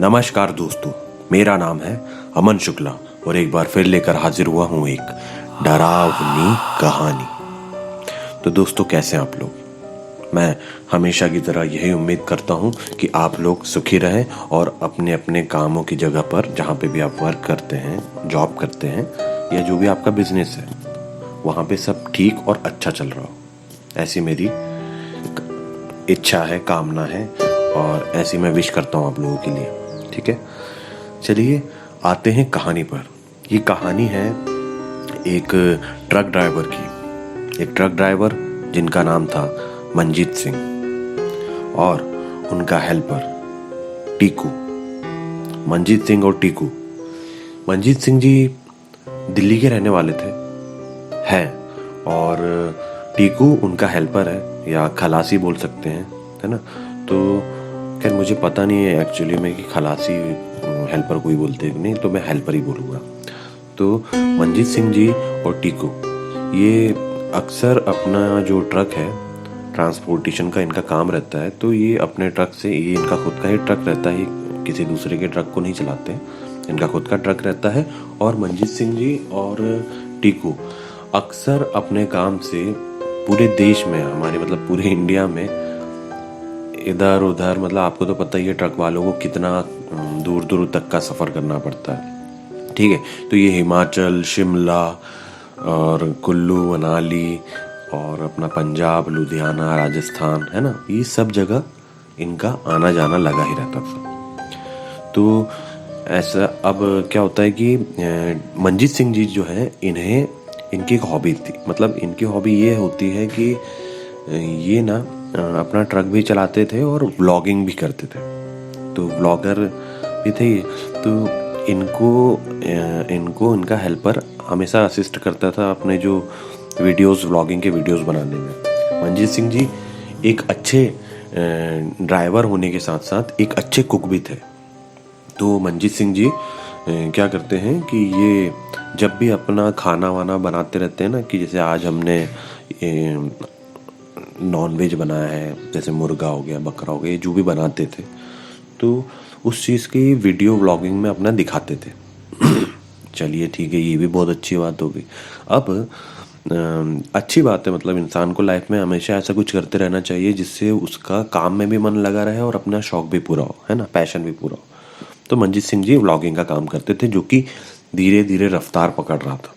नमस्कार दोस्तों, मेरा नाम है अमन शुक्ला और एक बार फिर लेकर हाजिर हुआ हूँ एक डरावनी कहानी। तो दोस्तों, कैसे हैं आप लोग? मैं हमेशा की तरह यही उम्मीद करता हूँ कि आप लोग सुखी रहें और अपने अपने कामों की जगह पर, जहाँ पे भी आप वर्क करते हैं, जॉब करते हैं या जो भी आपका बिजनेस है, वहाँ पे सब ठीक और अच्छा चल रहा हो। ऐसी मेरी इच्छा है, कामना है और ऐसी मैं विश करता हूँ आप लोगों के लिए। ठीक है, चलिए आते हैं कहानी पर। ये कहानी है एक ट्रक ड्राइवर की। एक ट्रक ड्राइवर जिनका नाम था मंजीत सिंह और उनका हेल्पर टीकू। मंजीत सिंह और टीकू। मंजीत सिंह जी दिल्ली के रहने वाले थे हैं और टीकू उनका हेल्पर है या खलासी बोल सकते हैं, है ना। तो खैर मुझे पता नहीं है एक्चुअली में कि खलासी हेल्पर कोई बोलते हैं नहीं, तो मैं हेल्पर ही बोलूँगा। तो मंजीत सिंह जी और टीकू ये अक्सर अपना जो ट्रक है, ट्रांसपोर्टेशन का इनका काम रहता है, तो ये अपने ट्रक से, ये इनका खुद का ही ट्रक रहता है, किसी दूसरे के ट्रक को नहीं चलाते, इनका खुद का ट्रक रहता है। और मंजीत सिंह जी और टीकू अक्सर अपने काम से पूरे देश में, हमारे मतलब पूरे इंडिया में इधर उधर, मतलब आपको तो पता ही है ट्रक वालों को कितना दूर दूर तक का सफ़र करना पड़ता है। ठीक है, तो ये हिमाचल, शिमला और कुल्लू मनाली और अपना पंजाब, लुधियाना, राजस्थान, है ना, ये सब जगह इनका आना जाना लगा ही रहता था। तो ऐसा अब क्या होता है कि मंजीत सिंह जी जो है, इन्हें इनकी एक हॉबी थी। मतलब इनकी हॉबी ये होती है कि ये ना अपना ट्रक भी चलाते थे और व्लॉगिंग भी करते थे, तो व्लॉगर भी थे। तो इनको इनका हेल्पर हमेशा असिस्ट करता था अपने जो वीडियोस, व्लॉगिंग के वीडियोस बनाने में। मंजीत सिंह जी एक अच्छे ड्राइवर होने के साथ साथ एक अच्छे कुक भी थे। तो मंजीत सिंह जी क्या करते हैं कि ये जब भी अपना खाना वाना बनाते रहते हैं ना, कि जैसे आज हमने नॉन वेज बनाया है, जैसे मुर्गा हो गया, बकरा हो गया, जो भी बनाते थे, तो उस चीज़ की वीडियो व्लॉगिंग में अपना दिखाते थे। चलिए ठीक है, ये भी बहुत अच्छी बात हो गई। अब अच्छी बात है, मतलब इंसान को लाइफ में हमेशा ऐसा कुछ करते रहना चाहिए जिससे उसका काम में भी मन लगा रहे और अपना शौक भी पूरा हो, है ना, पैशन भी पूरा हो। तो मंजीत सिंह जी व्लॉगिंग का काम करते थे, जो कि धीरे धीरे रफ्तार पकड़ रहा था।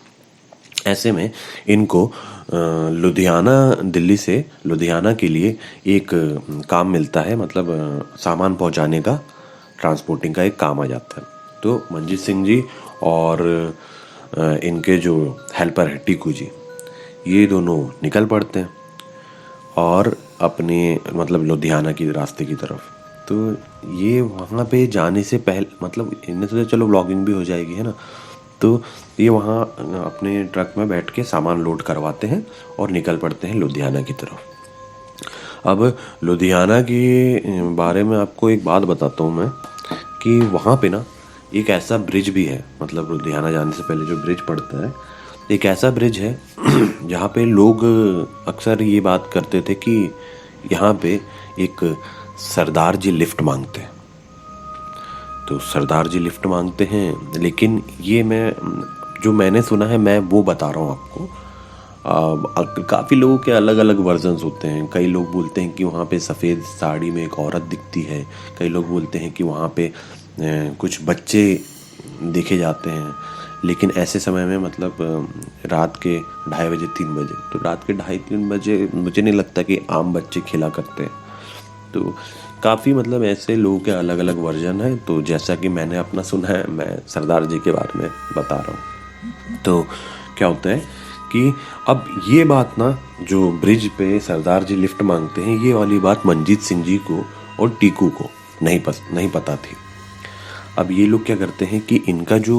ऐसे में इनको लुधियाना, दिल्ली से लुधियाना के लिए एक काम मिलता है, मतलब सामान पहुंचाने का, ट्रांसपोर्टिंग का एक काम आ जाता है। तो मंजीत सिंह जी और इनके जो हेल्पर है टीकू जी, ये दोनों निकल पड़ते हैं और अपने मतलब लुधियाना की रास्ते की तरफ। तो ये वहाँ पे जाने से पहले, मतलब इन्हें सोचा चलो व्लॉगिंग भी हो जाएगी, है ना, तो ये वहाँ अपने ट्रक में बैठ के सामान लोड करवाते हैं और निकल पड़ते हैं लुधियाना की तरफ। अब लुधियाना के बारे में आपको एक बात बताता हूँ मैं, कि वहाँ पे ना एक ऐसा ब्रिज भी है, मतलब लुधियाना जाने से पहले जो ब्रिज पड़ता है, एक ऐसा ब्रिज है जहाँ पे लोग अक्सर ये बात करते थे कि यहाँ पे एक सरदार जी लिफ्ट मांगते हैं। तो सरदार जी लिफ्ट मांगते हैं, लेकिन ये जो मैंने सुना है, मैं वो बता रहा हूँ आपको। काफ़ी लोगों के अलग अलग वर्जन्स होते हैं। कई लोग बोलते हैं कि वहाँ पे सफ़ेद साड़ी में एक औरत दिखती है, कई लोग बोलते हैं कि वहाँ पे कुछ बच्चे देखे जाते हैं। लेकिन ऐसे समय में, मतलब रात के 2:30 बजे, 3 बजे, तो रात के 2:30-3 बजे मुझे नहीं लगता कि आम बच्चे खेला करते हैं। तो काफ़ी मतलब ऐसे लोगों के अलग अलग वर्जन है। तो जैसा कि मैंने अपना सुना है, मैं सरदार जी के बारे में बता रहा हूँ। तो क्या होता है कि अब ये बात ना, जो ब्रिज पे सरदार जी लिफ्ट मांगते हैं, ये वाली बात मंजीत सिंह जी को और टीकू को नहीं पता थी। अब ये लोग क्या करते हैं कि इनका जो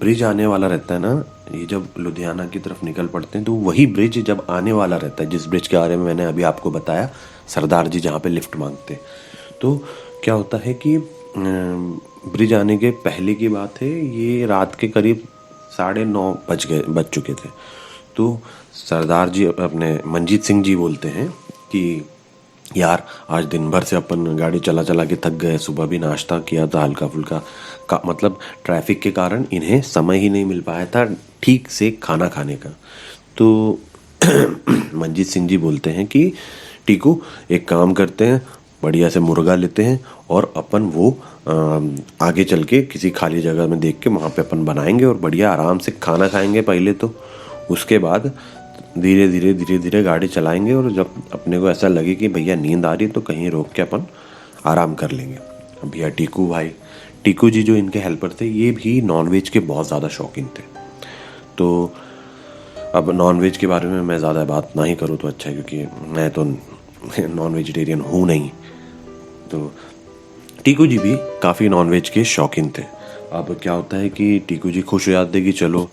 ब्रिज आने वाला रहता है ना, ये जब लुधियाना की तरफ निकल पड़ते हैं, तो वही ब्रिज जब आने वाला रहता है, जिस ब्रिज के बारे में मैंने अभी आपको बताया, सरदार जी जहाँ पे लिफ्ट मांगते हैं, तो क्या होता है कि ब्रिज आने के पहले की बात है, ये रात के करीब 9:30 बज चुके थे। तो सरदार जी अपने मंजीत सिंह जी बोलते हैं कि यार आज दिन भर से अपन गाड़ी चला चला के थक गए, सुबह भी नाश्ता किया था हल्का फुल्का का, मतलब ट्रैफिक के कारण इन्हें समय ही नहीं मिल पाया था ठीक से खाना खाने का। तो मंजीत सिंह जी बोलते हैं कि टीकू एक काम करते हैं, बढ़िया से मुर्गा लेते हैं और अपन वो आगे चल के किसी खाली जगह में देख के वहाँ पे अपन बनाएंगे और बढ़िया आराम से खाना खाएंगे पहले तो, उसके बाद धीरे धीरे गाड़ी चलाएंगे और जब अपने को ऐसा लगे कि भैया नींद आ रही है तो कहीं रोक के अपन आराम कर लेंगे। भैया टीकू जी जो इनके हेल्पर थे ये भी नॉनवेज के बहुत ज़्यादा शौकीन थे। तो अब नॉनवेज के बारे में मैं ज़्यादा बात ना ही करूँ तो अच्छा है, क्योंकि मैं तो नॉन वेजिटेरियन हूँ नहीं। तो टीकू जी भी काफ़ी नॉनवेज के शौकीन थे। अब क्या होता है कि टीकू जी खुश हो जाते कि चलो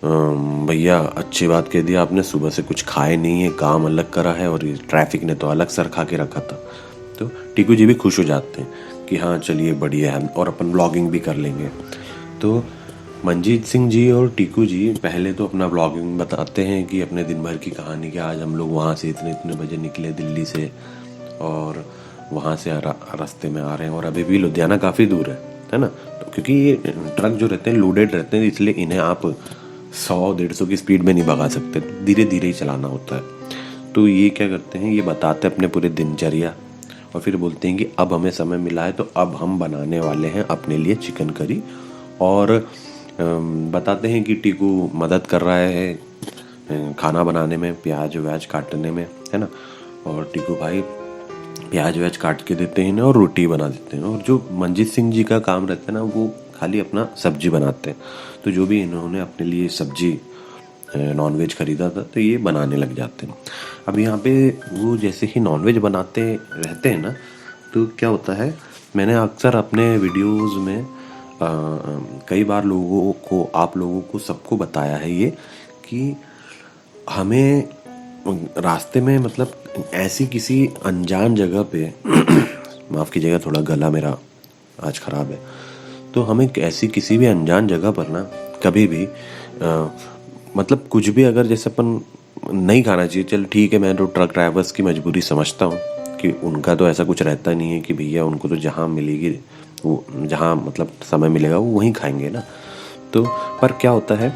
भैया अच्छी बात कह दी आपने, सुबह से कुछ खाए नहीं है, काम अलग करा है और ये ट्रैफिक ने तो अलग सर खा के रखा था। तो टीकू जी भी खुश हो जाते हैं कि हाँ चलिए बढ़िया है और अपन व्लॉगिंग भी कर लेंगे। तो मंजीत सिंह जी और टीकू जी पहले तो अपना व्लॉगिंग बताते हैं कि अपने दिन भर की कहानी, कि आज हम लोग वहाँ से इतने बजे निकले दिल्ली से और वहाँ से रास्ते में आ रहे हैं और अभी भी लुधियाना काफ़ी दूर है ना। तो क्योंकि ये ट्रक जो रहते हैं लोडेड रहते हैं, इसलिए इन्हें आप 100-150 की स्पीड में नहीं भगा सकते, धीरे धीरे ही चलाना होता है। तो ये क्या करते हैं, ये बताते हैं अपने पूरे दिनचर्या और फिर बोलते हैं कि अब हमें समय मिला है तो अब हम बनाने वाले हैं अपने लिए चिकन करी। और बताते हैं कि टीकू मदद कर रहा है खाना बनाने में, प्याज व्याज काटने में, है ना। और टीकू भाई प्याज व्याज काट के देते हैं और रोटी बना देते हैं। और जो मंजीत सिंह जी का काम रहता है ना, वो खाली अपना सब्जी बनाते हैं। तो जो भी इन्होंने अपने लिए सब्जी नॉनवेज खरीदा था तो ये बनाने लग जाते हैं। अब यहाँ पे वो जैसे ही नॉनवेज बनाते रहते हैं ना, तो क्या होता है, मैंने अक्सर अपने वीडियोस में कई बार आप लोगों को सबको बताया है ये कि हमें रास्ते में, मतलब ऐसी किसी अनजान जगह पे माफ़ कीजिएगा थोड़ा गला मेरा आज ख़राब है, तो हमें ऐसी किसी भी अनजान जगह पर ना कभी भी मतलब कुछ भी अगर जैसे अपन नहीं खाना चाहिए। चल ठीक है, मैं तो ट्रक ड्राइवर्स की मजबूरी समझता हूँ कि उनका तो ऐसा कुछ रहता नहीं है कि भैया उनको तो जहाँ मिलेगी वो, जहाँ मतलब समय मिलेगा वो वहीं खाएंगे ना। तो पर क्या होता है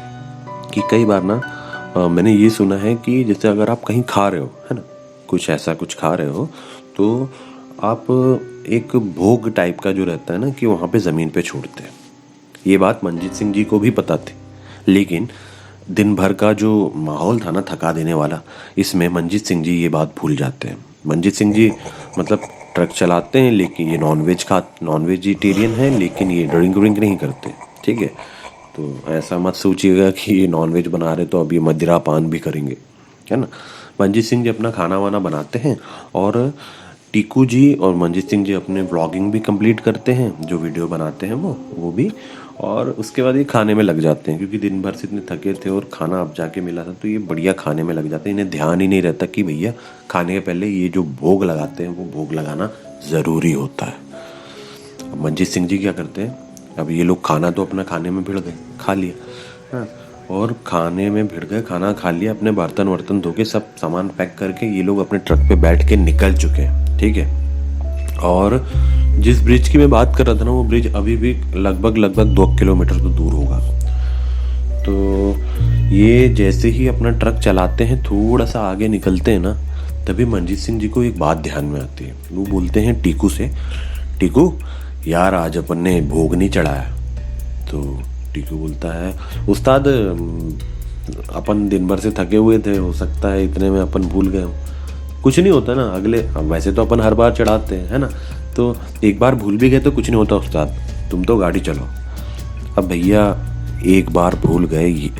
कि कई बार ना मैंने ये सुना है कि जैसे अगर आप कहीं खा रहे हो, है ना, कुछ खा रहे हो तो आप एक भोग टाइप का जो रहता है ना कि वहाँ पे ज़मीन पे छोड़ते हैं। ये बात मंजीत सिंह जी को भी पता थी, लेकिन दिन भर का जो माहौल था ना थका देने वाला, इसमें मंजीत सिंह जी ये बात भूल जाते हैं। मंजीत सिंह जी मतलब ट्रक चलाते हैं, लेकिन ये नॉन वेजिटेरियन है, लेकिन ये ड्रिंक नहीं करते, ठीक है। तो ऐसा मत सोचिएगा कि ये नॉनवेज बना रहे तो अब ये मदिरा पान भी करेंगे, है ना। मंजीत सिंह जी अपना खाना वाना बनाते हैं और टीकू जी और मंजीत सिंह जी अपने व्लॉगिंग भी कंप्लीट करते हैं, जो वीडियो बनाते हैं वो भी, और उसके बाद ये खाने में लग जाते हैं क्योंकि दिन भर से इतने थके थे और खाना अब जाके मिला था तो ये बढ़िया खाने में लग जाते हैं। इन्हें ध्यान ही नहीं रहता कि भैया खाने के पहले ये जो भोग लगाते हैं वो भोग लगाना ज़रूरी होता है। अब मंजीत सिंह जी क्या करते हैं, अब ये लोग खाना तो अपना खाने में भिड़ गए, खा लिया, हाँ, और खाने में भिड़ गए, खाना खा लिया, अपने बर्तन धो के सब सामान पैक करके ये लोग अपने ट्रक पे बैठ के निकल चुके हैं, ठीक है। और जिस ब्रिज की मैं बात कर रहा था ना, वो ब्रिज अभी भी लगभग 2 किलोमीटर तो दूर होगा। तो ये जैसे ही अपना ट्रक चलाते हैं, थोड़ा सा आगे निकलते हैं ना, तभी मंजीत सिंह जी को एक बात ध्यान में आती है। वो बोलते हैं टीकू से, टीकू यार आज अपन ने भोग नहीं चढ़ाया। तो टीकू बोलता है, उस्ताद अपन दिन भर से थके हुए थे, हो सकता है इतने में अपन भूल गए हो। कुछ नहीं होता ना, अगले वैसे तो अपन हर बार चढ़ाते हैं, है ना, तो एक बार भूल भी गए तो कुछ नहीं होता उस्ताद, तुम तो गाड़ी चलो। अब भैया एक बार भूल गए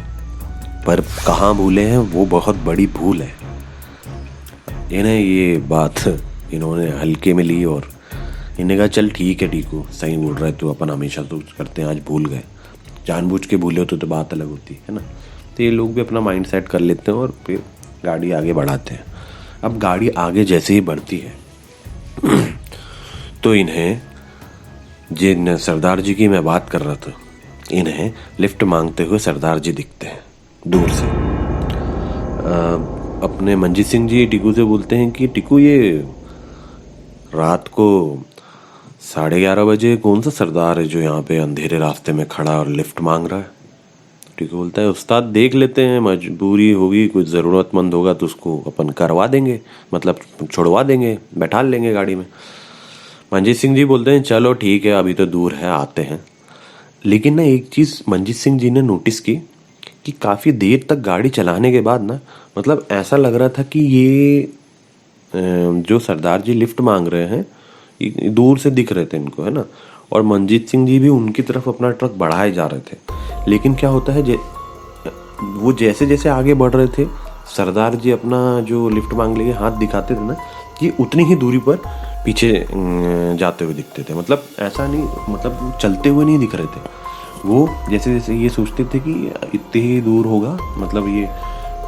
पर कहाँ भूले हैं, वो बहुत बड़ी भूल है। इन्हें ये बात इन्होंने हल्के में ली और इन्हें कहा चल ठीक है टीकू, सही बोल रहा है तू, अपन हमेशा तो करते हैं, आज भूल गए, जानबूझ के भूले होते तो बात अलग होती है ना। तो ये लोग भी अपना माइंड सेट कर लेते हैं और फिर गाड़ी आगे बढ़ाते हैं। अब गाड़ी आगे जैसे ही बढ़ती है तो इन्हें, जिन सरदार जी की मैं बात कर रहा था, इन्हें लिफ्ट मांगते हुए सरदार जी दिखते हैं दूर से। अपने मंजीत सिंह जी टीकू से बोलते हैं कि टीकू ये रात को 11:30 बजे कौन सा सरदार है जो यहाँ पे अंधेरे रास्ते में खड़ा और लिफ्ट मांग रहा है। टीकू बोलता है उस्ताद देख लेते हैं, मजबूरी होगी, कुछ ज़रूरतमंद होगा तो उसको अपन करवा देंगे, मतलब छुड़वा देंगे, बैठा लेंगे गाड़ी में। मंजीत सिंह जी बोलते हैं चलो ठीक है, अभी तो दूर है, आते हैं। लेकिन ना एक चीज़ मंजीत सिंह जी ने नोटिस की कि काफ़ी देर तक गाड़ी चलाने के बाद ना, मतलब ऐसा लग रहा था कि ये जो सरदार जी लिफ्ट मांग रहे हैं, ये दूर से दिख रहे थे इनको, है ना। और मंजीत सिंह जी भी उनकी तरफ अपना ट्रक बढ़ाए जा रहे थे। लेकिन क्या होता है, वो जैसे जैसे आगे बढ़ रहे थे, सरदार जी अपना जो लिफ्ट मांग लिए हाथ दिखाते थे ना, ये उतनी ही दूरी पर पीछे जाते हुए दिखते थे। मतलब ऐसा नहीं, मतलब चलते हुए नहीं दिख रहे थे वो। जैसे जैसे ये सोचते थे कि इतने ही दूर होगा, मतलब ये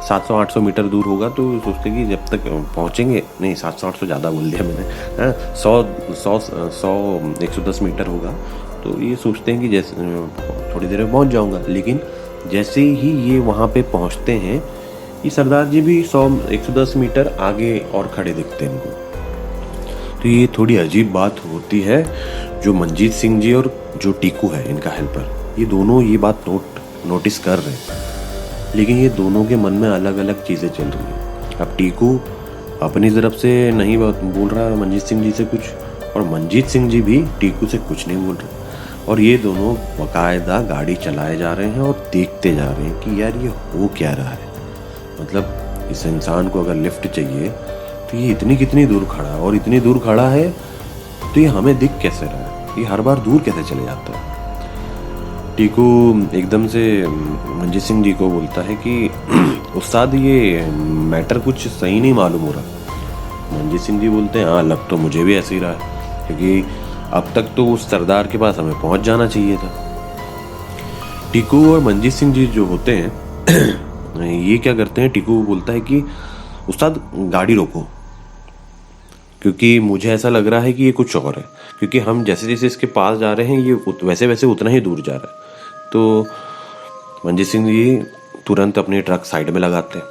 700-800 मीटर दूर होगा, तो सोचते कि जब तक पहुँचेंगे, नहीं 700-800 ज़्यादा बोल दिया मैंने, 110 मीटर होगा, तो ये सोचते हैं कि जैसे थोड़ी देर में पहुँच जाऊँगा। लेकिन जैसे ही ये वहाँ पे पहुँचते हैं, ये सरदार जी भी 110 मीटर आगे और खड़े दिखते हैं इनको। तो ये थोड़ी अजीब बात होती है, जो मंजीत सिंह जी और जो टीकू है इनका हेल्पर, ये दोनों ये बात नोटिस कर रहे हैं। लेकिन ये दोनों के मन में अलग अलग चीज़ें चल रही हैं। अब टीकू अपनी तरफ से नहीं बोल रहा है मंजीत सिंह जी से कुछ, और मंजीत सिंह जी भी टीकू से कुछ नहीं बोल रहे। और ये दोनों बाकायदा गाड़ी चलाए जा रहे हैं और देखते जा रहे हैं कि यार ये हो क्या रहा है। मतलब इस इंसान को अगर लिफ्ट चाहिए तो ये इतनी कितनी दूर खड़ा है, और इतनी दूर खड़ा है तो ये हमें दिख कैसे रहा है, ये हर बार दूर कैसे चले जाता है। टीकू एकदम से मंजीत सिंह जी को बोलता है कि उस्ताद ये मैटर कुछ सही नहीं मालूम हो रहा। मंजीत सिंह जी बोलते हैं हाँ, लग तो मुझे भी ऐसे ही रहा है, क्योंकि अब तक तो उस सरदार के पास हमें पहुंच जाना चाहिए था। टीकू और मंजीत सिंह जी जो होते हैं ये क्या करते हैं, टीकू बोलता है कि उस्ताद गाड़ी रोको, क्योंकि मुझे ऐसा लग रहा है कि ये कुछ और है, क्योंकि हम जैसे जैसे इसके पास जा रहे हैं ये वैसे वैसे उतना ही दूर जा रहा है। तो मंजीत सिंह जी तुरंत अपनी ट्रक साइड में लगाते हैं,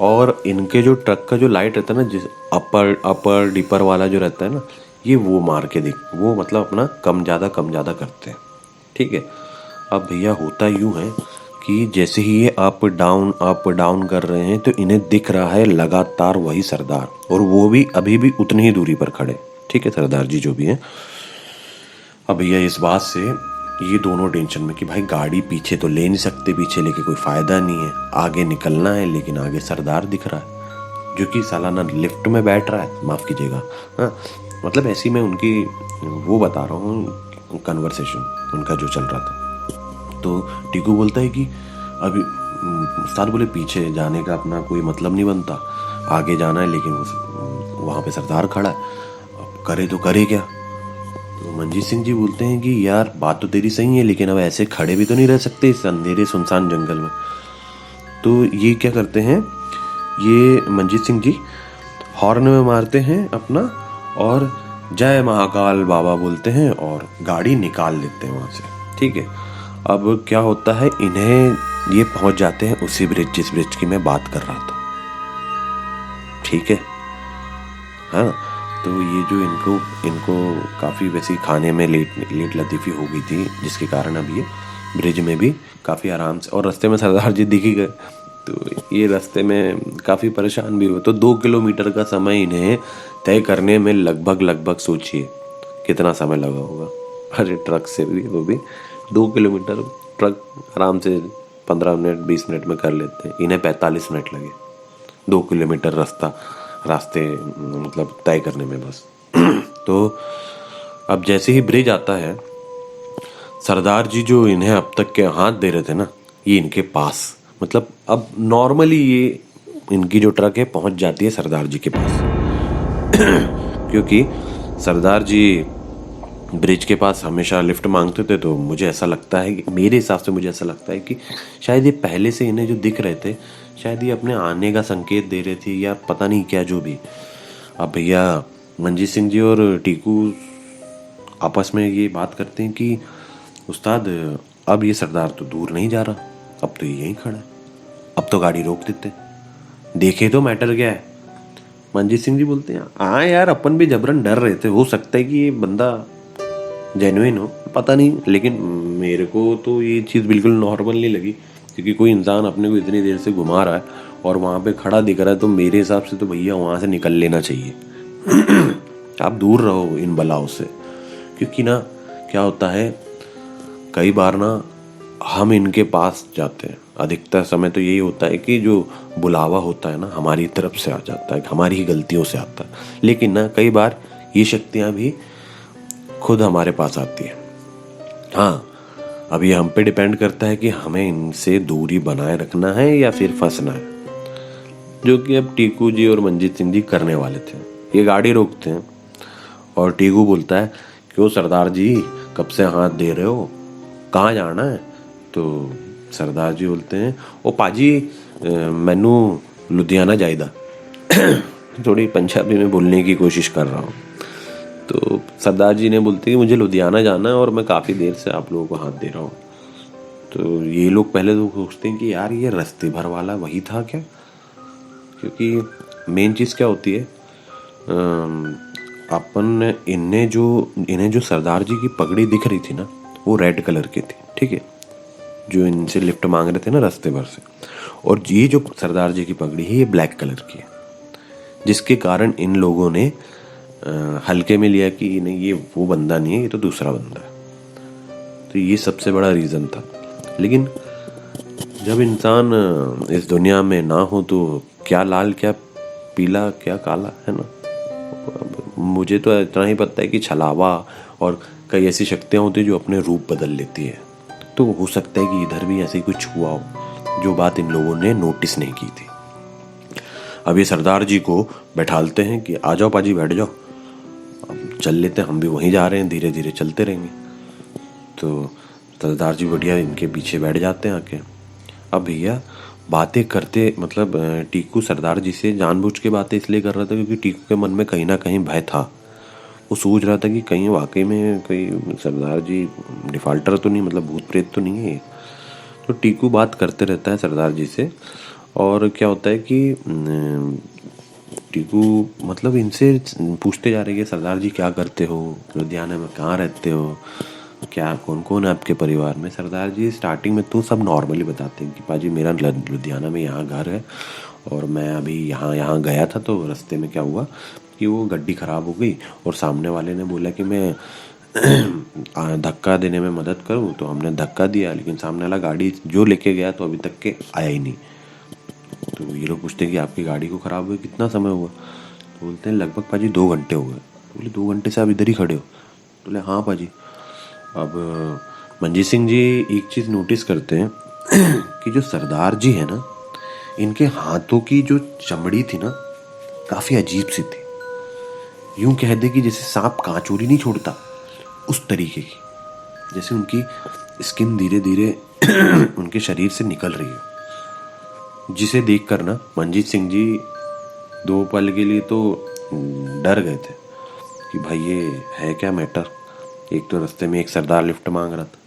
और इनके जो ट्रक का जो लाइट रहता है ना, जिस अपर डिपर वाला जो रहता है ना, ये वो मार के वो मतलब अपना कम ज़्यादा करते हैं। ठीक है। अब भैया होता यूँ है कि जैसे ही ये अप डाउन कर रहे हैं, तो इन्हें दिख रहा है लगातार वही सरदार, और वो भी अभी भी उतनी ही दूरी पर खड़े। ठीक है, सरदार जी जो भी हैं। अब भैया इस बात से ये दोनों टेंशन में कि भाई गाड़ी पीछे तो ले नहीं सकते, पीछे लेके कोई फ़ायदा नहीं है, आगे निकलना है। लेकिन आगे सरदार दिख रहा है जो कि सालाना लिफ्ट में बैठ रहा है, माफ़ कीजिएगा। हाँ, मतलब ऐसी मैं उनकी वो बता रहा हूँ, कन्वर्सेशन उनका जो चल रहा था। तो टीकू बोलता है कि अभी उस्ताद बोले पीछे जाने का अपना कोई मतलब नहीं बनता, आगे जाना है, लेकिन वहाँ पे सरदार खड़ा है, अब करे तो करे क्या। तो मंजीत सिंह जी बोलते हैं कि यार बात तो तेरी सही है, लेकिन अब ऐसे खड़े भी तो नहीं रह सकते इस अंधेरे सुनसान जंगल में। तो ये क्या करते हैं, ये मंजीत सिंह जी हॉर्न में मारते हैं अपना, और जय महाकाल बाबा बोलते हैं, और गाड़ी निकाल लेते हैं वहाँ से। ठीक है। अब क्या होता है, इन्हें ये पहुँच जाते हैं उसी ब्रिज जिस ब्रिज की मैं बात कर रहा था। ठीक है। हाँ, तो ये जो इनको काफ़ी वैसी खाने में लेट लतीफ़ी हो गई थी, जिसके कारण अब ये ब्रिज में भी काफ़ी आराम से, और रास्ते में सरदार जी दिख ही गए, तो ये रास्ते में काफ़ी परेशान भी हुए। तो 2 किलोमीटर का समय इन्हें तय करने में लगभग सोचिए कितना समय लगा होगा। अरे ट्रक से भी, वो भी 2 किलोमीटर ट्रक आराम से 15 मिनट 20 मिनट में कर लेते हैं, इन्हें 45 मिनट लगे 2 किलोमीटर रास्ते मतलब तय करने में बस। तो अब जैसे ही ब्रिज आता है, सरदार जी जो इन्हें अब तक के हाथ दे रहे थे ना, ये इनके पास, मतलब अब नॉर्मली ये इनकी जो ट्रक है पहुंच जाती है सरदार जी के पास। क्योंकि सरदार जी ब्रिज के पास हमेशा लिफ्ट मांगते थे, तो मुझे ऐसा लगता है कि मेरे हिसाब से मुझे ऐसा लगता है कि शायद ये पहले से इन्हें जो दिख रहे थे, शायद ये अपने आने का संकेत दे रहे थे, या पता नहीं क्या जो भी। अब भैया मंजीत सिंह जी और टीकू आपस में ये बात करते हैं कि उस्ताद अब ये सरदार तो दूर नहीं जा रहा, अब तो ये यहीं खड़ा है, अब तो गाड़ी रोक देते, देखे तो मैटर क्या है। मंजीत सिंह जी बोलते हैं हाँ यार अपन भी जबरन डर रहे थे, हो सकता है कि ये बंदा जेन्युइन हो, पता नहीं। लेकिन मेरे को तो ये चीज़ बिल्कुल नॉर्मल नहीं लगी, क्योंकि कोई इंसान अपने को इतनी देर से घुमा रहा है और वहाँ पे खड़ा दिख रहा है, तो मेरे हिसाब से तो भैया वहाँ से निकल लेना चाहिए। आप दूर रहो इन बलाओं से, क्योंकि ना क्या होता है कई बार ना हम इनके पास जाते हैं, अधिकतर समय तो यही होता है कि जो बुलावा होता है ना हमारी तरफ से आ जाता है, हमारी ही गलतियों से आता है। लेकिन ना कई बार ये शक्तियाँ भी खुद हमारे पास आती है। हाँ, अब ये हम पे डिपेंड करता है कि हमें इनसे दूरी बनाए रखना है या फिर फंसना है, जो कि अब टीकू जी और मंजीत सिंह जी करने वाले थे। ये गाड़ी रोकते हैं और टीकू बोलता है क्यों सरदार जी कब से हाथ दे रहे हो, कहाँ जाना है? तो सरदार जी बोलते हैं ओ पाजी मैनू लुधियाना जाइदा। थोड़ी पंजाबी में बोलने की कोशिश कर रहा हूँ। तो सरदार जी ने बोलते कि मुझे लुधियाना जाना है और मैं काफ़ी देर से आप लोगों को हाथ दे रहा हूँ। तो ये लोग पहले तो सोचते हैं कि यार ये रास्ते भर वाला वही था क्या, क्योंकि मेन चीज़ क्या होती है अपन इन्हें जो सरदार जी की पगड़ी दिख रही थी ना वो रेड कलर की थी, ठीक है, जो इनसे लिफ्ट मांग रहे थे ना रास्ते भर से। और ये जो सरदार जी की पगड़ी है ये ब्लैक कलर की है, जिसके कारण इन लोगों ने हल्के में लिया कि नहीं ये वो बंदा नहीं है, ये तो दूसरा बंदा है। तो ये सबसे बड़ा रीज़न था। लेकिन जब इंसान इस दुनिया में ना हो तो क्या लाल क्या पीला क्या काला, है ना। मुझे तो इतना ही पता है कि छलावा और कई ऐसी शक्तियाँ होती है जो अपने रूप बदल लेती है। तो हो सकता है कि इधर भी ऐसे कुछ हुआ हो, जो बात इन लोगों ने नोटिस नहीं की थी। अब ये सरदार जी को बैठालते हैं कि आ जाओ पाजी बैठ जाओ, अब चल लेते हैं, हम भी वहीं जा रहे हैं, धीरे धीरे चलते रहेंगे। तो सरदार जी बढ़िया इनके पीछे बैठ जाते हैं आके। अब भैया बातें करते मतलब टीकू सरदार जी से जानबूझ के बातें इसलिए कर रहा था क्योंकि टीकू के मन में कहीं ना कहीं भय था। वो सोच रहा था कि कहीं वाकई में कोई सरदार जी डिफाल्टर तो नहीं, मतलब भूत प्रेत तो नहीं है। तो टीकू बात करते रहता है सरदार जी से। और क्या होता है कि टीकू मतलब इनसे पूछते जा रहे हैं कि सरदार जी क्या करते हो, लुधियाना में कहाँ रहते हो, क्या कौन कौन है आपके परिवार में। सरदार जी स्टार्टिंग में तो सब नॉर्मली बताते हैं कि पाजी मेरा लुधियाना में यहाँ घर है और मैं अभी यहाँ गया था, तो रास्ते में क्या हुआ कि वो गड्डी ख़राब हो गई और सामने वाले ने बोला कि मैं धक्का देने में मदद करूँ, तो हमने धक्का दिया, लेकिन सामने वाला गाड़ी जो लेके गया तो अभी तक के आया ही नहीं। तो ये लोग पूछते हैं कि आपकी गाड़ी को ख़राब हुए कितना समय हुआ? तो बोलते हैं लगभग पाजी 2 घंटे हो गए। बोले 2 घंटे से आप इधर ही खड़े हो? बोले हाँ पाजी। अब मंजीत सिंह जी एक चीज़ नोटिस करते हैं कि जो सरदार जी है ना, इनके हाथों की जो चमड़ी थी ना काफ़ी अजीब सी थी, यूं कह दे कि जैसे सांप कांचोरी नहीं छोड़ता उस तरीके की, जैसे उनकी स्किन धीरे धीरे उनके शरीर से निकल रही है। जिसे देखकर ना मंजीत सिंह जी 2 पल के लिए तो डर गए थे कि भाई ये है क्या मैटर। एक तो रास्ते में एक सरदार लिफ्ट मांग रहा था,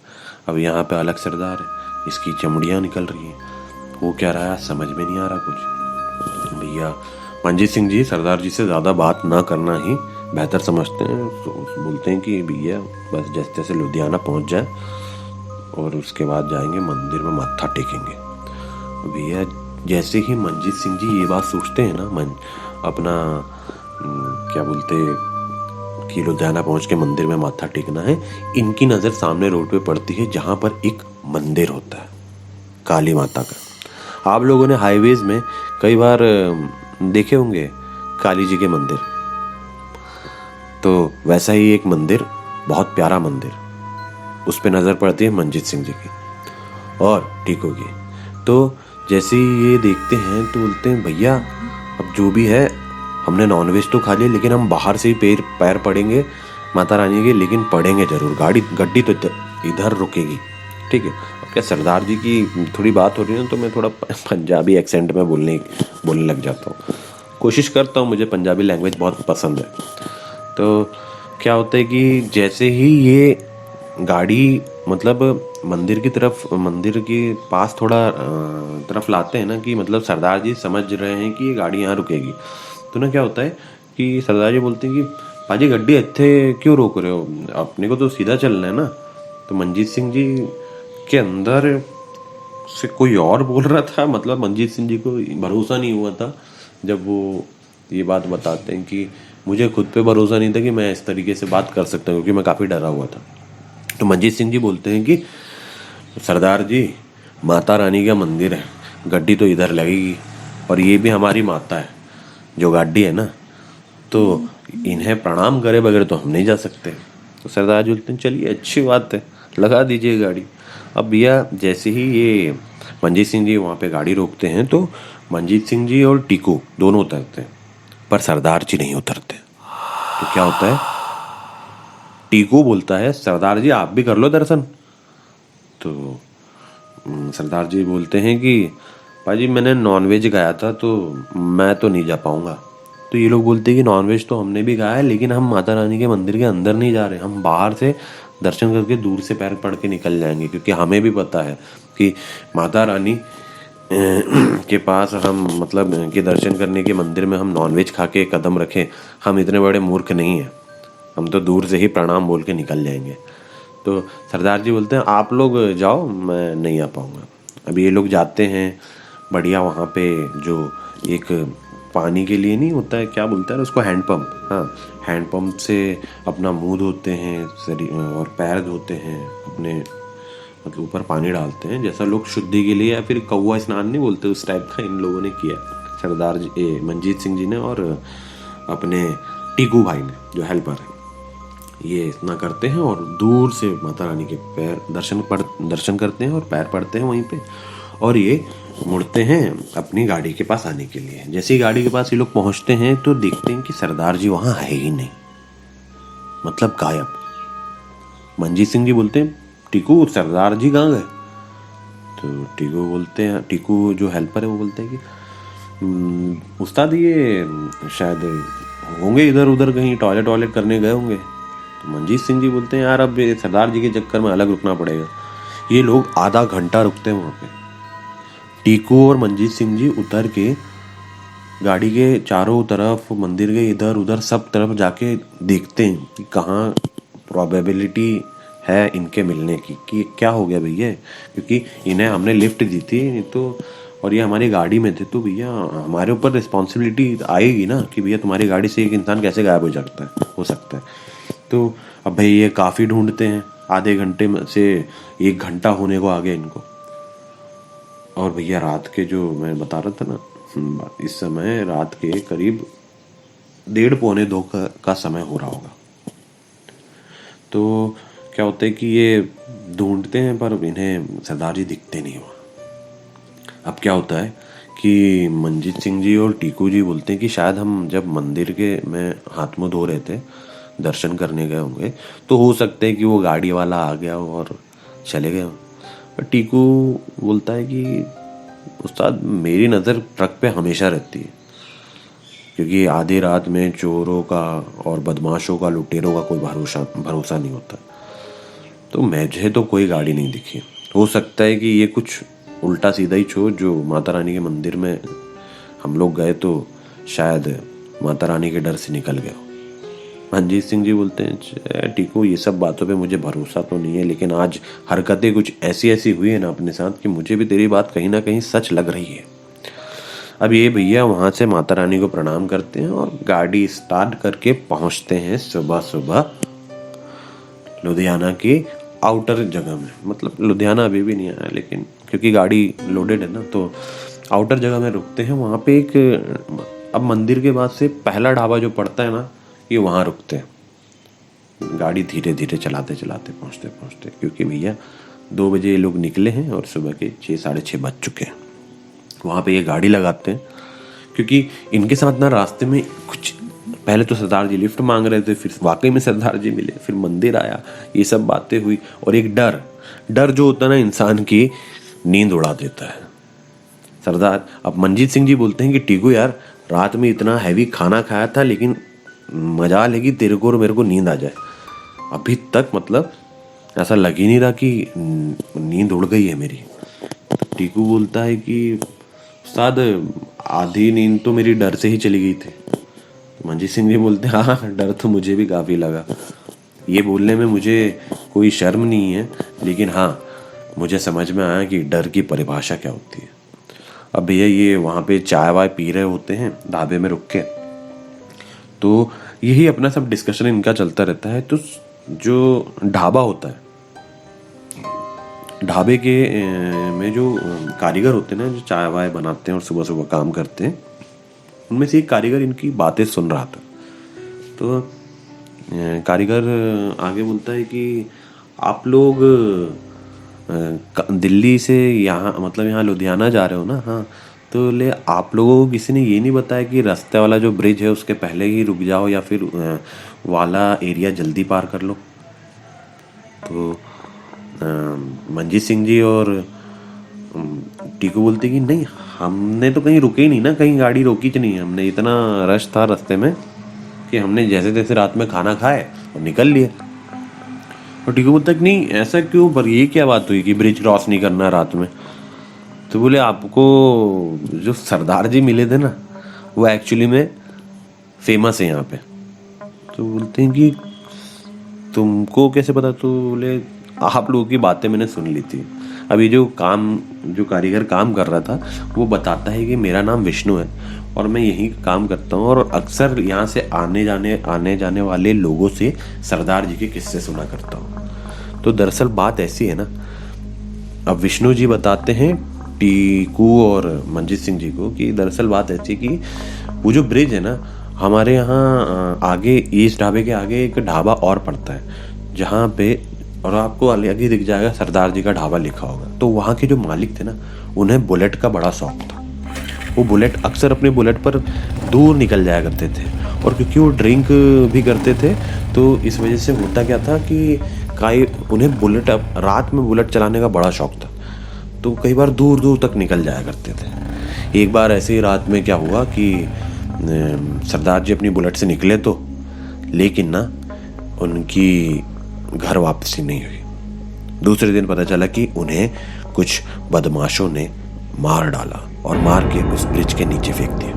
अब यहाँ पे अलग सरदार है, इसकी चमड़ियाँ निकल रही हैं, वो क्या रहा है समझ में नहीं आ रहा कुछ। भैया मंजीत सिंह जी सरदार जी से ज़्यादा बात ना करना ही बेहतर समझते हैं। तो बोलते हैं कि भैया बस जैसे जैसे लुधियाना पहुँच जाए और उसके बाद जाएंगे मंदिर में माथा टेकेंगे। भैया जैसे ही मंजीत सिंह जी ये बात सोचते हैं ना अपना क्या बोलते कि लुधियाना पहुंच के मंदिर में माथा टेकना है, इनकी नज़र सामने रोड पे पड़ती है जहाँ पर एक मंदिर होता है काली माता का। आप लोगों ने हाईवेज में कई बार देखे होंगे काली जी के मंदिर, तो वैसा ही एक मंदिर, बहुत प्यारा मंदिर, उस पे नज़र पड़ती है मंजीत सिंह जी की और टीकू की। तो जैसे ही ये देखते हैं तो बोलते हैं भैया अब जो भी है हमने नॉनवेज तो खा लिया, लेकिन हम बाहर से ही पैर पड़ेंगे माता रानी के, लेकिन पड़ेंगे जरूर, गड्डी तो इधर रुकेगी, ठीक है। अब क्या सरदार जी की थोड़ी बात हो रही है तो मैं थोड़ा पंजाबी एक्सेंट में बोलने लग जाता हूँ, कोशिश करता हूँ, मुझे पंजाबी लैंग्वेज बहुत पसंद है। तो क्या होता है कि जैसे ही ये गाड़ी मतलब मंदिर के पास थोड़ा तरफ लाते हैं ना, कि मतलब सरदार जी समझ रहे हैं कि ये गाड़ी यहाँ रुकेगी, तो ना क्या होता है कि सरदार जी बोलते हैं कि पाजी गड्डी इत्थे क्यों रोक रहे हो, अपने को तो सीधा चलना है ना। तो मंजीत सिंह जी के अंदर से कोई और बोल रहा था, मतलब मंजीत सिंह जी को भरोसा नहीं हुआ था जब वो ये बात बताते हैं कि मुझे खुद पे भरोसा नहीं था कि मैं इस तरीके से बात कर सकता हूँ, क्योंकि मैं काफ़ी डरा हुआ था। तो मंजीत सिंह जी बोलते हैं कि सरदार जी, माता रानी का मंदिर है, गड्डी तो इधर लगेगी, और ये भी हमारी माता है जो गाड़ी है ना, तो इन्हें प्रणाम करे बगैर तो हम नहीं जा सकते। तो सरदार जी बोलते हैं चलिए अच्छी बात है, लगा दीजिए गाड़ी। अब भैया जैसे ही ये मंजीत सिंह जी वहाँ पे गाड़ी रोकते हैं तो मंजीत सिंह जी और टीकू दोनों उतरते हैं, पर सरदार जी नहीं उतरते। तो क्या होता है, टीकू बोलता है सरदार जी आप भी कर लो दर्शन। तो सरदार जी बोलते हैं कि भाजी मैंने नॉनवेज खाया था तो मैं तो नहीं जा पाऊँगा। तो ये लोग बोलते हैं कि नॉनवेज तो हमने भी खाया है, लेकिन हम माता रानी के मंदिर के अंदर नहीं जा रहे, हम बाहर से दर्शन करके दूर से पैर पड़ के निकल जाएंगे, क्योंकि हमें भी पता है कि माता रानी के पास हम मतलब के दर्शन करने के मंदिर में हम नॉनवेज खा के कदम रखें, हम इतने बड़े मूर्ख नहीं हैं, हम तो दूर से ही प्रणाम बोल के निकल जाएंगे। तो सरदार जी बोलते हैं आप लोग जाओ, मैं नहीं आ पाऊँगा। अभी ये लोग जाते हैं बढ़िया, वहाँ पे जो एक पानी के लिए नहीं होता है, क्या बोलता है उसको, हैंडपम्प, हाँ हैंडपम्प से अपना मुंह धोते हैं, शरीर और पैर धोते हैं अपने, मतलब ऊपर पानी डालते हैं, जैसा लोग शुद्धि के लिए या फिर कौवा स्नान नहीं बोलते उस टाइप का इन लोगों ने किया, सरदार जी मंजीत सिंह जी ने और अपने टीकू भाई ने जो हेल्पर है, ये इतना करते हैं और दूर से माता रानी के पैर दर्शन करते हैं और पैर पड़ते हैं वहीं पे, और ये मुड़ते हैं अपनी गाड़ी के पास आने के लिए। जैसे ही गाड़ी के पास ये लोग पहुंचते हैं तो देखते हैं कि सरदार जी वहां है ही नहीं, मतलब गायब। मंजीत सिंह जी बोलते हैं टीकू सरदार जी कहाँ गए। तो टीकू बोलते हैं, टीकू जो हेल्पर है वो बोलते हैं कि उस्ताद ये शायद होंगे इधर उधर कहीं टॉयलेट करने गए होंगे। तो मंजीत सिंह जी बोलते हैं यार अब सरदार जी के चक्कर में अलग रुकना पड़ेगा। ये लोग आधा घंटा रुकते हैं वहाँ पे। टीकू और मंजीत सिंह जी उतर के गाड़ी के चारों तरफ, मंदिर के इधर उधर सब तरफ जाके देखते हैं कि कहाँ प्रोबेबिलिटी है इनके मिलने की, कि क्या हो गया भैया, क्योंकि इन्हें हमने लिफ्ट दी थी नहीं तो, और ये हमारी गाड़ी में थे, तो भैया हमारे ऊपर रिस्पॉन्सिबिलिटी आएगी ना कि भैया तुम्हारी गाड़ी से एक इंसान कैसे गायब हो सकता है। तो अब भाई ये काफ़ी ढूंढते हैं, आधे घंटे में से 1 घंटा होने को आ गया इनको। और भैया रात के जो मैं बता रहा था ना, इस समय रात के करीब 1:30-2 का समय हो रहा होगा। तो क्या होता है कि ये ढूंढते हैं पर इन्हें सरदार जी दिखते नहीं हुआ। अब क्या होता है कि मंजीत सिंह जी और टीकू जी बोलते हैं कि शायद हम जब मंदिर के में हाथ मुंह धो रहे थे, दर्शन करने गए होंगे, तो हो सकता है कि वो गाड़ी वाला आ गया और चले गए। टीकू बोलता है कि उस्ताद मेरी नज़र ट्रक पे हमेशा रहती है, क्योंकि आधी रात में चोरों का और बदमाशों का, लुटेरों का कोई भरोसा नहीं होता। तो मुझे तो कोई गाड़ी नहीं दिखी, हो सकता है कि ये कुछ उल्टा सीधा ही चोर जो माता रानी के मंदिर में हम लोग गए तो शायद माता रानी के डर से निकल गया। मंजीत सिंह जी बोलते हैं टीकू ये सब बातों पे मुझे भरोसा तो नहीं है, लेकिन आज हरकतें कुछ ऐसी ऐसी हुई है ना अपने साथ कि मुझे भी तेरी बात कहीं ना कहीं सच लग रही है। अब ये भैया वहाँ से माता रानी को प्रणाम करते हैं और गाड़ी स्टार्ट करके पहुँचते हैं सुबह सुबह लुधियाना की आउटर जगह में। मतलब लुधियाना अभी भी नहीं आया, लेकिन क्योंकि गाड़ी लोडेड है ना, तो आउटर जगह में रुकते हैं। वहाँ पे एक, अब मंदिर के बाद से पहला ढाबा जो पड़ता है ना, ये वहाँ रुकते हैं। गाड़ी धीरे धीरे चलाते पहुँचते, क्योंकि भैया 2 बजे ये लोग निकले हैं और सुबह के 6-6:30 बज चुके हैं। वहाँ पे ये गाड़ी लगाते हैं, क्योंकि इनके साथ ना रास्ते में कुछ, पहले तो सरदार जी लिफ्ट मांग रहे थे, फिर वाकई में सरदार जी मिले, फिर मंदिर आया, ये सब बातें हुई, और एक डर जो होता है ना इंसान की नींद उड़ा देता है। सरदार, अब मंजीत सिंह जी बोलते हैं कि टीकू यार रात में इतना हैवी खाना खाया था, लेकिन मजाल है कि तेरे को और मेरे को नींद आ जाए। अभी तक मतलब ऐसा लग ही नहीं रहा कि नींद उड़ गई है मेरी। टीकू बोलता है कि उस्ताद आधी नींद तो मेरी डर से ही चली गई थी। मंजीत सिंह जी बोलते हैं हाँ डर तो मुझे भी काफ़ी लगा। ये बोलने में मुझे कोई शर्म नहीं है, लेकिन हाँ मुझे समझ में आया कि डर की परिभाषा क्या होती है। अब भैया ये वहाँ पे चाय वाय पी रहे होते हैं ढाबे में रुक के, तो यही अपना सब डिस्कशन इनका चलता रहता है। तो जो ढाबा होता है, ढाबे के में जो कारीगर होते हैं ना, जो चाय वाय बनाते हैं और सुबह सुबह काम करते हैं, उनमें से एक कारीगर इनकी बातें सुन रहा था। तो कारीगर आगे बोलता है कि आप लोग दिल्ली से यहाँ मतलब यहाँ लुधियाना जा रहे हो ना? हाँ। तो ले आप लोगों को किसी ने ये नहीं बताया कि रास्ते वाला जो ब्रिज है उसके पहले ही रुक जाओ या फिर वाला एरिया जल्दी पार कर लो? तो मंजीत सिंह जी और टीकू बोलते कि नहीं, हमने तो कहीं रुके ही नहीं ना, कहीं गाड़ी रोकी तो नहीं है हमने। इतना रश था रास्ते में कि हमने जैसे तैसे रात में खाना खाए और निकल लिए। और टीकू बोलता कि नहीं ऐसा क्यों, पर ये क्या बात हुई कि ब्रिज क्रॉस नहीं करना रात में? तो बोले आपको जो सरदार जी मिले थे ना, वो एक्चुअली में फेमस है यहाँ पे। तो बोलते हैं कि तुमको कैसे पता? तो बोले आप लोगों की बातें मैंने सुन ली थी। अभी जो कारीगर काम कर रहा था वो बताता है कि मेरा नाम विष्णु है और मैं यही काम करता हूँ और अक्सर यहाँ से आने जाने वाले लोगों से सरदार जी के किस्से सुना करता हूँ। तो दरअसल बात ऐसी है ना, अब विष्णु जी बताते हैं टीकू और मंजीत सिंह जी को कि दरअसल बात ऐसी है कि वो जो ब्रिज है ना, हमारे यहाँ आगे ईस्ट ढाबे के आगे एक ढाबा और पड़ता है जहाँ पे, और आपको आगे दिख जाएगा सरदार जी का ढाबा लिखा होगा। तो वहाँ के जो मालिक थे ना, उन्हें बुलेट का बड़ा शौक था। वो बुलेट अक्सर अपने बुलेट पर दूर निकल जाया करते थे, और क्योंकि वो ड्रिंक भी करते थे तो इस वजह से होता क्या था कि उन्हें रात में बुलेट चलाने का बड़ा शौक था। तो कई बार दूर दूर तक निकल जाया करते थे। एक बार ऐसे ही रात में क्या हुआ कि सरदार जी अपनी बुलेट से निकले तो, लेकिन ना उनकी घर वापसी नहीं हुई। दूसरे दिन पता चला कि उन्हें कुछ बदमाशों ने मार डाला और मार के उस ब्रिज के नीचे फेंक दिया।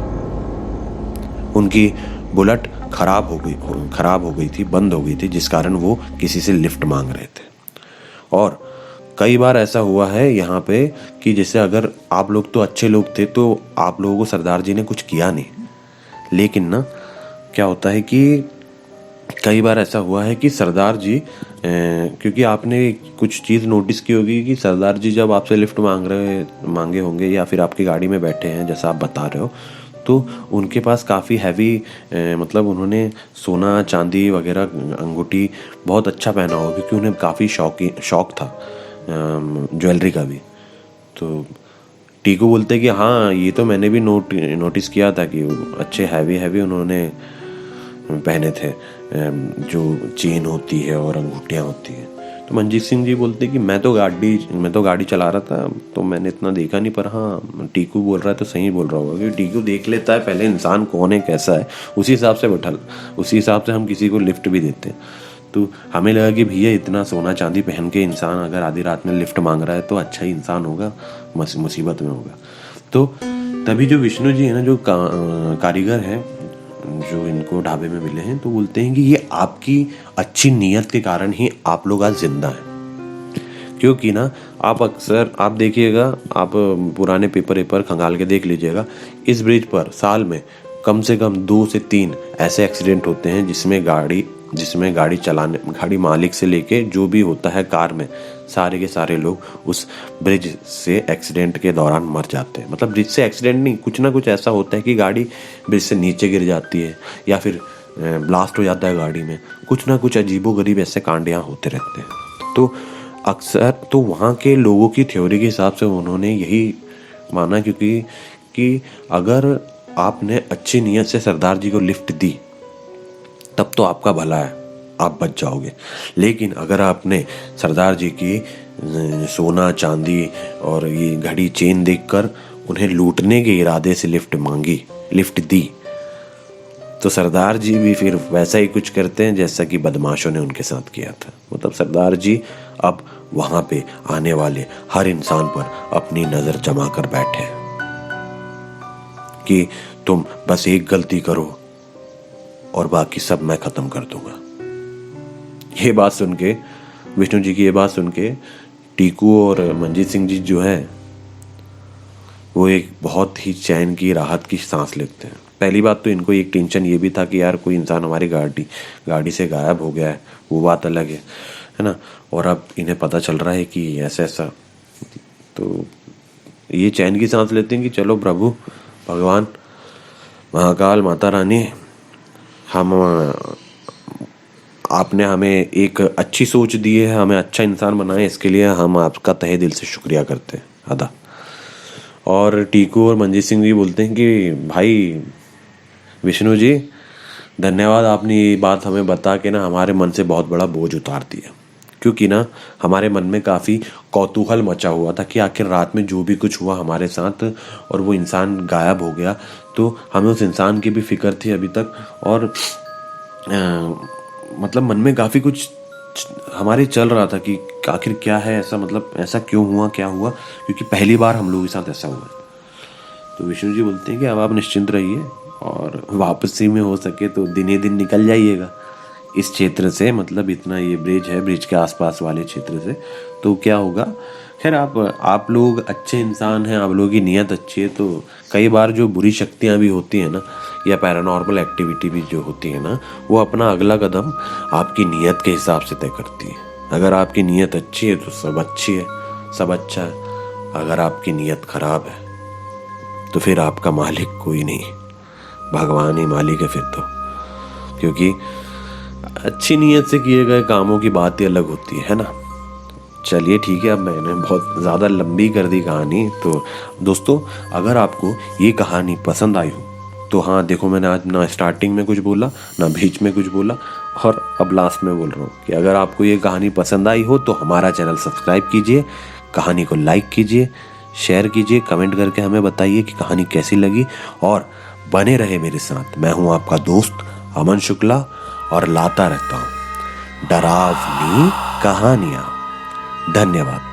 उनकी बुलेट खराब हो गई थी, बंद हो गई थी, जिस कारण वो किसी से लिफ्ट मांग रहे थे। और कई बार ऐसा हुआ है यहाँ पे कि जैसे अगर आप लोग तो अच्छे लोग थे तो आप लोगों को सरदार जी ने कुछ किया नहीं, लेकिन ना क्या होता है कि कई बार ऐसा हुआ है कि सरदार जी क्योंकि आपने कुछ चीज़ नोटिस की होगी कि सरदार जी जब आपसे लिफ्ट मांगे होंगे या फिर आपकी गाड़ी में बैठे हैं जैसा आप बता रहे हो, तो उनके पास काफ़ी हैवी मतलब उन्होंने सोना चांदी वगैरह अंगूठी बहुत अच्छा पहना होगा, क्योंकि उन्हें काफ़ी शौक था ज्वेलरी का भी। तो टीकू बोलते कि हाँ ये तो मैंने भी नोटिस किया था कि अच्छे हैवी उन्होंने पहने थे, जो चेन होती है और अंगूठियाँ होती हैं। तो मंजीत सिंह जी बोलते कि मैं तो गाड़ी चला रहा था तो मैंने इतना देखा नहीं, पर हाँ टीकू बोल रहा है तो सही बोल रहा होगा, क्योंकि टीकू देख लेता है पहले इंसान कौन है कैसा है, उसी हिसाब से हम किसी को लिफ्ट भी देते हैं। तो हमें लगा कि भैया इतना सोना चांदी पहन के इंसान अगर आधी रात में लिफ्ट मांग रहा है तो अच्छा ही इंसान होगा, मुसीबत में होगा। तो तभी जो विष्णु जी है ना, जो कारीगर है जो इनको ढाबे में मिले हैं, तो बोलते हैं कि ये आपकी अच्छी नीयत के कारण ही आप लोग आज जिंदा हैं। क्योंकि ना आप देखिएगा, आप पुराने पेपर खंगाल के देख लीजिएगा, इस ब्रिज पर साल में कम से कम 2 से 3 ऐसे एक्सीडेंट होते हैं जिसमें गाड़ी मालिक से लेके जो भी होता है कार में, सारे के सारे लोग उस ब्रिज से एक्सीडेंट के दौरान मर जाते हैं। मतलब ब्रिज से एक्सीडेंट नहीं, कुछ ना कुछ ऐसा होता है कि गाड़ी ब्रिज से नीचे गिर जाती है या फिर ब्लास्ट हो जाता है गाड़ी में, कुछ ना कुछ अजीबोगरीब ऐसे कांड यहाँ होते रहते हैं। तो अक्सर तो वहाँ के लोगों की थ्योरी के हिसाब से उन्होंने यही माना, क्योंकि कि अगर आपने अच्छी नीयत से सरदार जी को लिफ्ट दी तब तो आपका भला है, आप बच जाओगे। लेकिन अगर आपने सरदार जी की सोना चांदी और ये घड़ी चेन देखकर उन्हें लूटने के इरादे से लिफ्ट दी, तो सरदार जी भी फिर वैसा ही कुछ करते हैं जैसा कि बदमाशों ने उनके साथ किया था। मतलब सरदार जी अब वहां पे आने वाले हर इंसान पर अपनी नजर जमा कर बैठे कि तुम बस एक गलती करो और बाकी सब मैं ख़त्म कर दूंगा। ये बात सुन के, विष्णु जी की ये बात सुन के टीकू और मंजीत सिंह जी जो है वो एक बहुत ही चैन की, राहत की सांस लेते हैं। पहली बात तो इनको एक टेंशन ये भी था कि यार कोई इंसान हमारी गाड़ी से गायब हो गया है, वो बात अलग है ना। और अब इन्हें पता चल रहा है कि ऐसा ऐसा, तो ये चैन की सांस लेते हैं कि चलो प्रभु, भगवान, महाकाल, माता रानी, हम आपने हमें एक अच्छी सोच दी है, हमें अच्छा इंसान बनाए, इसके लिए हम आपका तहे दिल से शुक्रिया करते हैं अदा। और टीकू और मंजीत सिंह जी बोलते हैं कि भाई विष्णु जी, धन्यवाद, आपने ये बात हमें बता के ना हमारे मन से बहुत बड़ा बोझ उतार दिया। क्योंकि ना हमारे मन में काफ़ी कौतूहल मचा हुआ था कि आखिर रात में जो भी कुछ हुआ हमारे साथ और वो इंसान गायब हो गया, तो हमें उस इंसान की भी फिक्र थी अभी तक। और मतलब मन में काफ़ी कुछ हमारे चल रहा था कि आखिर क्या है ऐसा, मतलब ऐसा क्यों हुआ, क्या हुआ, क्योंकि पहली बार हम लोगों के साथ ऐसा हुआ। तो विष्णु जी बोलते हैं कि अब आप निश्चिंत रहिए और वापसी में हो सके तो दिने दिन निकल जाइएगा इस क्षेत्र से, मतलब इतना ये ब्रिज है, ब्रिज के आसपास वाले क्षेत्र से, तो क्या होगा। खैर आप लोग अच्छे इंसान हैं, आप लोगों की नीयत अच्छी है, तो कई बार जो बुरी शक्तियाँ भी होती हैं ना, या पैरानॉर्मल एक्टिविटी भी जो होती है ना, वो अपना अगला कदम आपकी नीयत के हिसाब से तय करती है। अगर आपकी नीयत अच्छी है तो सब अच्छी है, सब अच्छा है। अगर आपकी नीयत खराब है तो फिर आपका मालिक कोई नहीं, भगवान ही मालिक है फिर तो। क्योंकि अच्छी नीयत से किए गए कामों की बात ही अलग होती है ना। चलिए ठीक है, अब मैंने बहुत ज़्यादा लंबी कर दी कहानी। तो दोस्तों, अगर आपको ये कहानी पसंद आई हो तो हाँ देखो, मैंने आज ना स्टार्टिंग में कुछ बोला, ना बीच में कुछ बोला, और अब लास्ट में बोल रहा हूँ कि अगर आपको ये कहानी पसंद आई हो तो हमारा चैनल सब्सक्राइब कीजिए, कहानी को लाइक कीजिए, शेयर कीजिए, कमेंट करके हमें बताइए कि कहानी कैसी लगी, और बने रहे मेरे साथ। मैं हूँ आपका दोस्त अमन शुक्ला और लाता रहता हूँ डरावनी कहानियाँ। धन्यवाद।